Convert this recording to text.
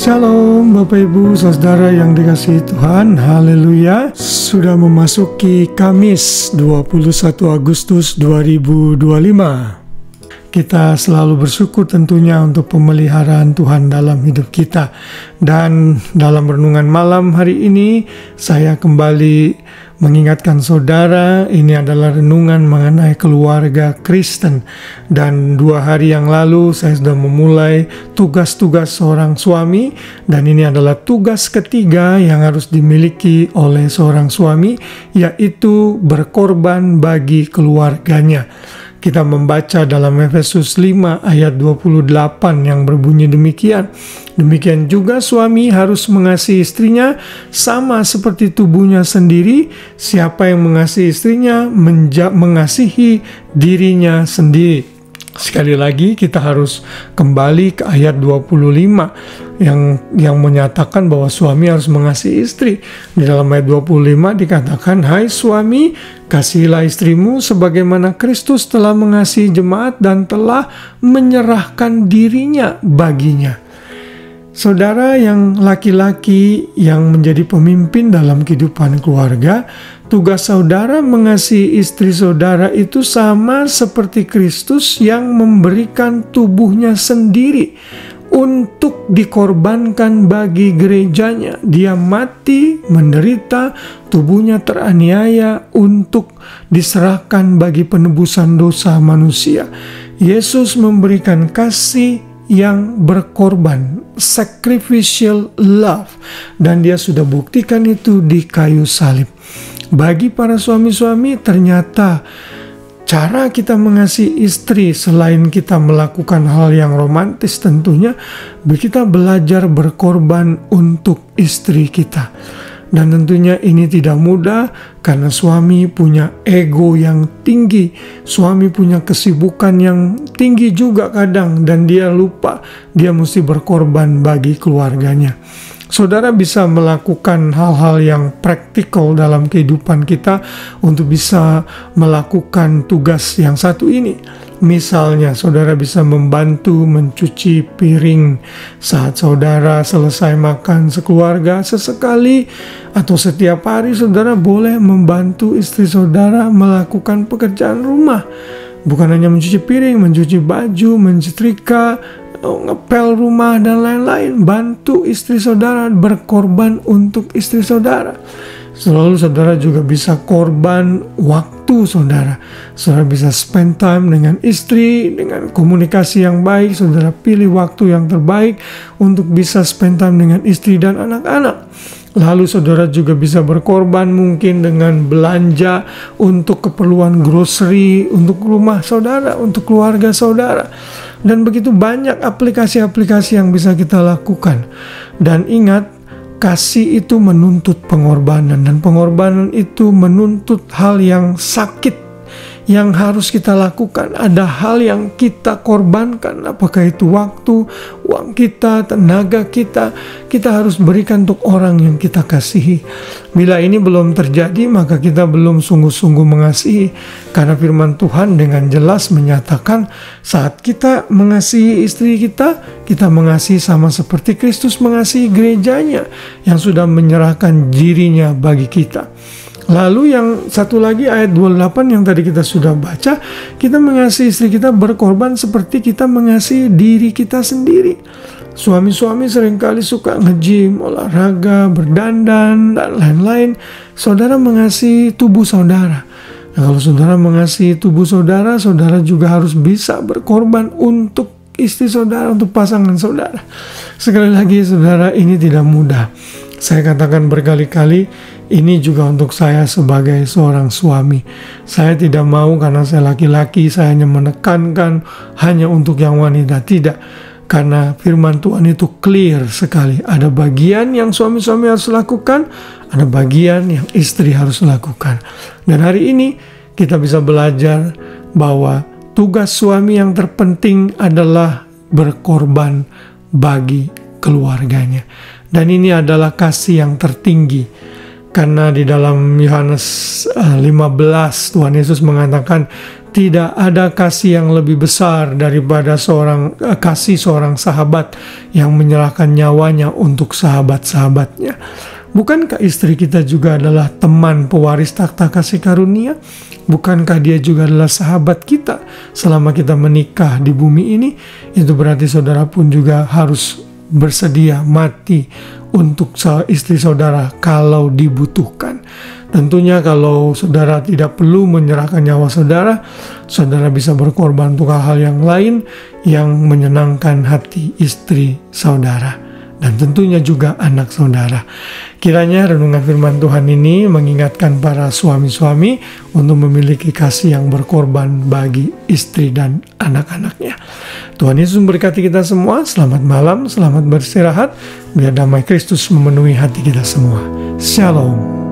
Shalom Bapak Ibu Saudara yang dikasihi Tuhan. Haleluya. Sudah memasuki Kamis 21 Agustus 2025. Kita selalu bersyukur tentunya untuk pemeliharaan Tuhan dalam hidup kita. Dan dalam renungan malam hari ini saya kembali mengingatkan saudara, ini adalah renungan mengenai keluarga Kristen. Dan 2 hari yang lalu saya sudah memulai tugas-tugas seorang suami, dan ini adalah tugas ketiga yang harus dimiliki oleh seorang suami, yaitu berkorban bagi keluarganya. Kita membaca dalam Efesus 5 ayat 28 yang berbunyi demikian. Demikian juga suami harus mengasihi istrinya sama seperti tubuhnya sendiri. Siapa yang mengasihi istrinya mengasihi dirinya sendiri. Sekali lagi kita harus kembali ke ayat 25 yang menyatakan bahwa suami harus mengasihi istri. Di dalam ayat 25 dikatakan, "Hai suami, kasihilah istrimu sebagaimana Kristus telah mengasihi jemaat dan telah menyerahkan dirinya baginya." Saudara yang laki-laki yang menjadi pemimpin dalam kehidupan keluarga, tugas saudara mengasihi istri saudara itu sama seperti Kristus yang memberikan tubuhnya sendiri untuk dikorbankan bagi gerejanya. Dia mati, menderita, tubuhnya teraniaya untuk diserahkan bagi penebusan dosa manusia. Yesus memberikan kasih yang berkorban, sacrificial love, dan dia sudah buktikan itu di kayu salib. Bagi para suami-suami, ternyata cara kita mengasihi istri selain kita melakukan hal yang romantis tentunya, kita belajar berkorban untuk istri kita. Dan tentunya ini tidak mudah karena suami punya ego yang tinggi. Suami punya kesibukan yang tinggi juga kadang, dan dia lupa dia mesti berkorban bagi keluarganya. Saudara bisa melakukan hal-hal yang praktikal dalam kehidupan kita untuk bisa melakukan tugas yang satu ini. Misalnya, saudara bisa membantu mencuci piring saat saudara selesai makan sekeluarga. Sesekali atau setiap hari saudara boleh membantu istri saudara melakukan pekerjaan rumah. Bukan hanya mencuci piring, mencuci baju, menyetrika, ngepel rumah, dan lain-lain. Bantu istri saudara, berkorban untuk istri saudara. Selalu saudara juga bisa korban waktu saudara. Saudara bisa spend time dengan istri, dengan komunikasi yang baik. Saudara pilih waktu yang terbaik untuk bisa spend time dengan istri dan anak-anak. Lalu saudara juga bisa berkorban mungkin dengan belanja untuk keperluan grocery, untuk rumah saudara, untuk keluarga saudara. Dan begitu banyak aplikasi-aplikasi yang bisa kita lakukan. Dan ingat, kasih itu menuntut pengorbanan, dan pengorbanan itu menuntut hal yang sakit yang harus kita lakukan. Ada hal yang kita korbankan, apakah itu waktu, uang kita, tenaga kita harus berikan untuk orang yang kita kasihi. Bila ini belum terjadi, maka kita belum sungguh-sungguh mengasihi. Karena firman Tuhan dengan jelas menyatakan saat kita mengasihi istri kita, kita mengasihi sama seperti Kristus mengasihi gerejanya yang sudah menyerahkan dirinya bagi kita. Lalu yang satu lagi ayat 28 yang tadi kita sudah baca, kita mengasihi istri kita berkorban seperti kita mengasihi diri kita sendiri. Suami-suami seringkali suka nge-gym, olahraga, berdandan, dan lain-lain. Saudara mengasihi tubuh saudara. Nah, kalau saudara mengasihi tubuh saudara, saudara juga harus bisa berkorban untuk istri saudara, untuk pasangan saudara. Sekali lagi saudara, ini tidak mudah. Saya katakan berkali-kali, ini juga untuk saya sebagai seorang suami. Saya tidak mau karena saya laki-laki, saya hanya menekankan hanya untuk yang wanita. Tidak, karena firman Tuhan itu clear sekali. Ada bagian yang suami-suami harus lakukan, ada bagian yang istri harus lakukan. Dan hari ini kita bisa belajar bahwa tugas suami yang terpenting adalah berkorban bagi keluarganya. Dan ini adalah kasih yang tertinggi. Karena di dalam Yohanes 15 Tuhan Yesus mengatakan tidak ada kasih yang lebih besar daripada kasih seorang sahabat yang menyerahkan nyawanya untuk sahabat-sahabatnya. Bukankah istri kita juga adalah teman pewaris takhta kasih karunia? Bukankah dia juga adalah sahabat kita selama kita menikah di bumi ini? Itu berarti saudara pun juga harus bersedia mati untuk istri saudara kalau dibutuhkan. Tentunya kalau saudara tidak perlu menyerahkan nyawa saudara, saudara bisa berkorban untuk hal-hal yang lain yang menyenangkan hati istri saudara dan tentunya juga anak saudara. Kiranya renungan firman Tuhan ini mengingatkan para suami-suami untuk memiliki kasih yang berkorban bagi istri dan anak-anaknya. Tuhan Yesus memberkati kita semua. Selamat malam, selamat beristirahat. Biar damai Kristus memenuhi hati kita semua. Shalom.